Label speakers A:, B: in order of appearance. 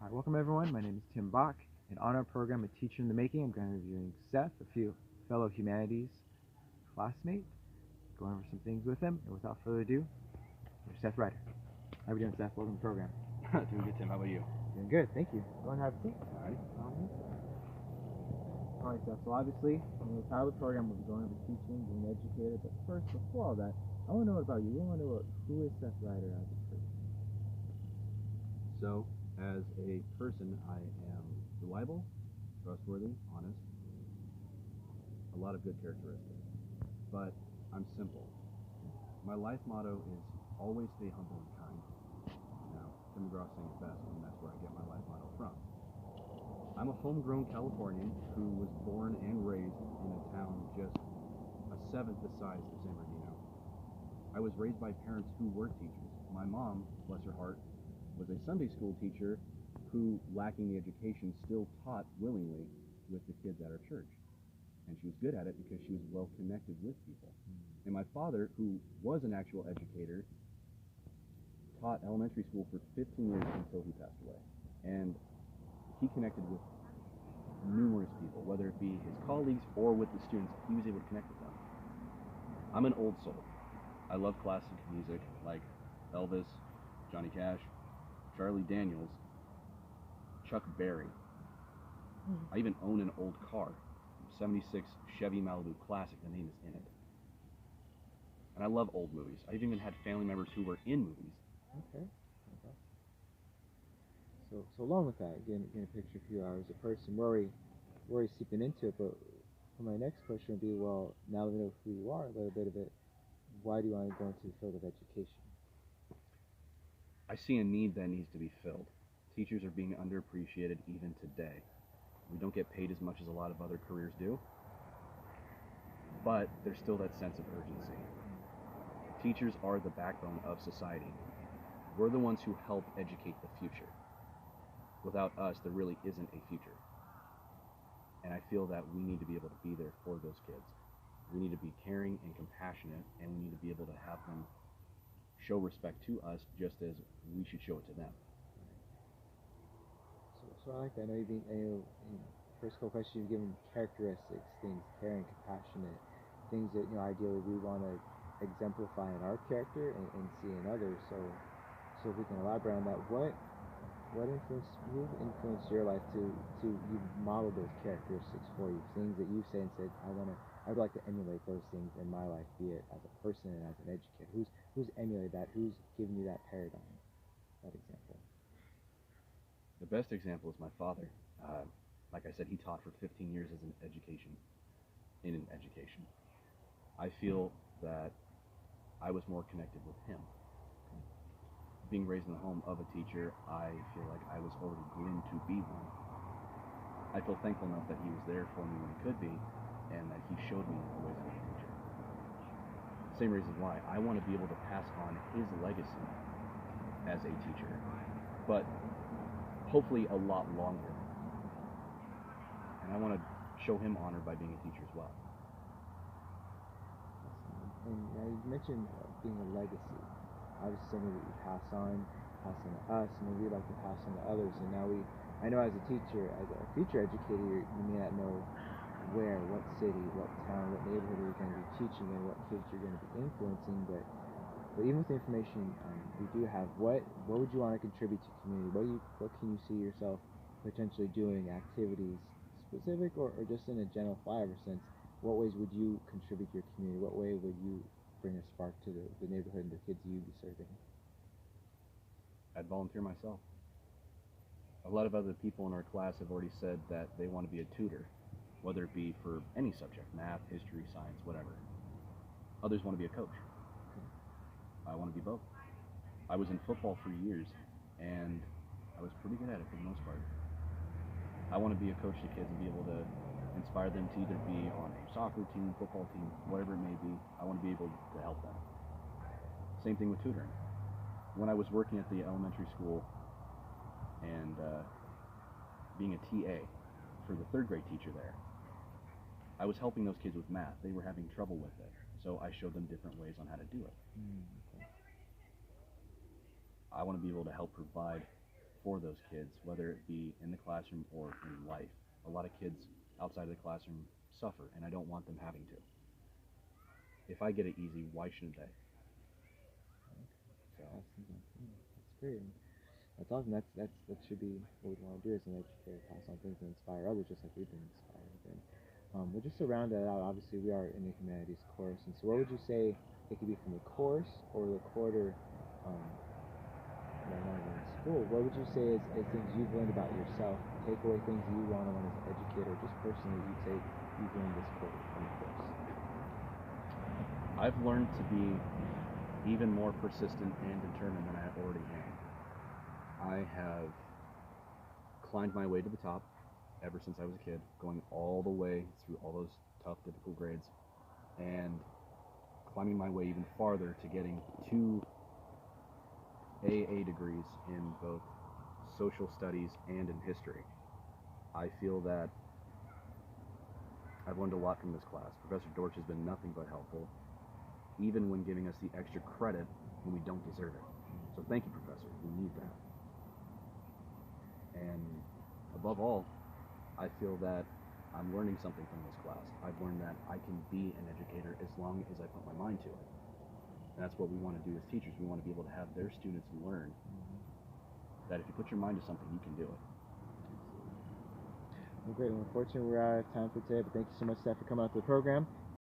A: Hi, welcome everyone. My name is Tim Bach, and on our program, A Teacher in the Making, I'm going to be interviewing Seth, a few fellow humanities classmate, going over some things with him. And without further ado, here's Seth Ryder. How are we doing, Seth? Welcome to the program.
B: Doing good, Tim. How about you?
A: Doing good, thank you. Go and have a seat.
B: Alright.
A: All right, Seth. So obviously, the title of the program will be going over teaching, being an educator. But first, before all that, I want to know about you. We want to know who is Seth Ryder as a person.
B: So, as a person, I am reliable, trustworthy, honest, a lot of good characteristics. But I'm simple. My life motto is always stay humble and kind. Now, Tim McGraw sang it best, and that's where I get my life motto from. I'm a homegrown Californian who was born and raised in a town just a seventh the size of San Bernardino. I was raised by parents who were teachers. My mom, bless her heart, was a Sunday school teacher who, lacking the education, still taught willingly with the kids at our church. And she was good at it because she was well connected with people. And my father, who was an actual educator, taught elementary school for 15 years until he passed away. And he connected with numerous people, whether it be his colleagues or with the students. He was able to connect with them. I'm an old soul. I love classic music like Elvis, Johnny Cash, Charlie Daniels, Chuck Berry. I even own an old car, 76 Chevy Malibu Classic. The name is in it. And I love old movies. I've even had family members who were in movies.
A: Okay. So along with that, getting a picture of you as a person, we're already seeping into it, but for my next question would be, well, now that we know who you are, a little bit of it, why do you want to go into the field of education?
B: I see a need that needs to be filled. Teachers are being underappreciated even today. We don't get paid as much as a lot of other careers do, but there's still that sense of urgency. Teachers are the backbone of society. We're the ones who help educate the future. Without us, there really isn't a future. And I feel that we need to be able to be there for those kids. We need to be caring and compassionate, and we need to be able to have them show respect to us just as we should show it to them.
A: So I like that. I know in first couple questions you've given characteristics, things, caring, compassionate, things that ideally we want to exemplify in our character and see in others. So if we can elaborate on that, who influenced your life to you model those characteristics for you? Things that you say and said, I'd like to emulate those things in my life, be it as a person and as an educator. Who's emulated that? Who's given you that paradigm, that example?
B: The best example is my father. Like I said, he taught for 15 years in education. I feel that I was more connected with him. Being raised in the home of a teacher, I feel like I was already groomed to be one. I feel thankful enough that he was there for me when he could be, and that he showed me the ways of being a teacher. Same reason why I want to be able to pass on his legacy as a teacher, but hopefully a lot longer. And I want to show him honor by being a teacher as well.
A: And you mentioned being a legacy. Obviously something that you pass on to us, and we'd like to pass on to others. And now I know as a teacher, as a future educator, you may not know where, what city, what town, what neighborhood you're going to be teaching and what kids you're going to be influencing, but even with the information we do have, what would you want to contribute to the community? What can you see yourself potentially doing, activities specific or just in a general flyover sense? What ways would you contribute to your community? What way would you bring a spark to the neighborhood and the kids you'd be serving?
B: I'd volunteer myself. A lot of other people in our class have already said that they want to be a tutor, whether it be for any subject, math, history, science, whatever. Others want to be a coach. I want to be both. I was in football for years, and I was pretty good at it for the most part. I want to be a coach to kids and be able to inspire them to either be on a soccer team, football team, whatever it may be. I want to be able to help them. Same thing with tutoring. When I was working at the elementary school and being a TA for the third grade teacher there, I was helping those kids with math. They were having trouble with it, so I showed them different ways on how to do it.
A: Okay.
B: I want to be able to help provide for those kids, whether it be in the classroom or in life. A lot of kids outside of the classroom suffer, and I don't want them having to. If I get it easy, why shouldn't they? So
A: That's great. And that's awesome. That should be what we want to do as an educator, pass on things and inspire others, just like we've been inspired. And but just to round that out, obviously we are in the humanities course, and so what would you say it could be from the course or the quarter? Right now you're in school. What would you say is things you've learned about yourself? Takeaway things you want to learn as an educator, just personally, you'd say you've learned this quarter from the course.
B: I've learned to be even more persistent and determined than I already am. I have climbed my way to the top ever since I was a kid, going all the way through all those tough, difficult grades, and climbing my way even farther to getting 2 AA degrees in both social studies and in history. I feel that I've learned a lot from this class. Professor Dortch has been nothing but helpful, even when giving us the extra credit when we don't deserve it. So thank you, Professor. We need that. And above all, I feel that I'm learning something from this class. I've learned that I can be an educator as long as I put my mind to it. And that's what we want to do as teachers. We want to be able to have their students learn that if you put your mind to something, you can do it.
A: Well, great. Well, unfortunately, we're out of time for today, but thank you so much, Steph, for coming out to the program.